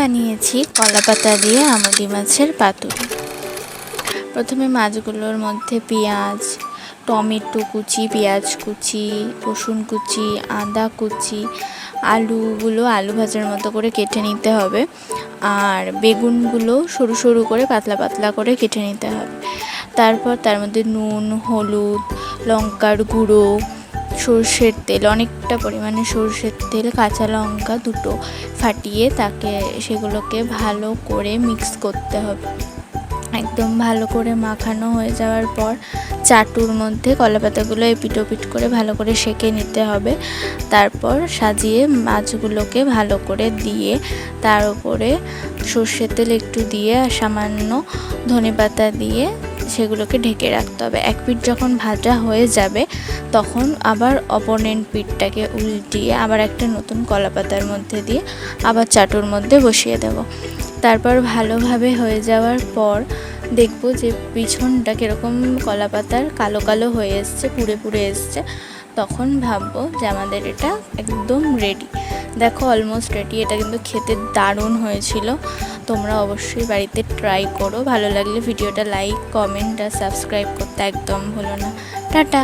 বানিয়েছি কলা পাতা দিয়ে আমুদি মাছের পাতুরি। প্রথমে মাছগুলোর মধ্যে পেঁয়াজ, টমেটো কুচি, পেঁয়াজ কুচি, রসুন কুচি, আদা কুচি, আলু ভাজার মতো করে কেটে নিতে হবে। আর বেগুনগুলো সরু সরু করে পাতলা পাতলা করে কেটে নিতে হবে। তারপর তার মধ্যে নুন, হলুদ, লঙ্কার গুঁড়ো, সর্ষের তেল, অনেকটা পরিমাণে সর্ষের তেল, কাঁচা লঙ্কা দুটো ফাটিয়ে সেগুলোকে ভালো করে মিক্স করতে হবে। একদম ভালো করে মাখানো হয়ে যাওয়ার পর চাটুর মধ্যে কলা পাতাগুলো এপিট ওপিট করে ভালো করে সেঁকে নিতে হবে। তারপর সাজিয়ে মাছগুলোকে ভালো করে দিয়ে তার উপরে সর্ষের তেল একটু দিয়ে আর সামান্য ধনেপাতা দিয়ে সেগুলোকে ঢেকে রাখতে হবে। এক পিঠ যখন ভাজা হয়ে যাবে তখন আবার অপোনেন্ট পিঠটাকে উল্টিয়ে আবার একটা নতুন কলা পাতার মধ্যে দিয়ে আবার চাটুর মধ্যে বসিয়ে দেব। তারপর ভালোভাবে হয়ে যাওয়ার পর দেখব যে পিছনটা কীরকম কলা পাতার কালো কালো হয়ে এসছে, পুড়ে পুড়ে এসছে। তখন ভাববো যে আমাদের এটা একদম রেডি। দেখো অলমোস্ট রেডি। এটা কিন্তু খেতে দারুণ হয়েছিল। তোমরা অবশ্যই বাড়িতে ট্রাই করো। ভালো লাগলে ভিডিওটা লাইক, কমেন্ট আর সাবস্ক্রাইব করতে একদম ভুলো না। টাটা।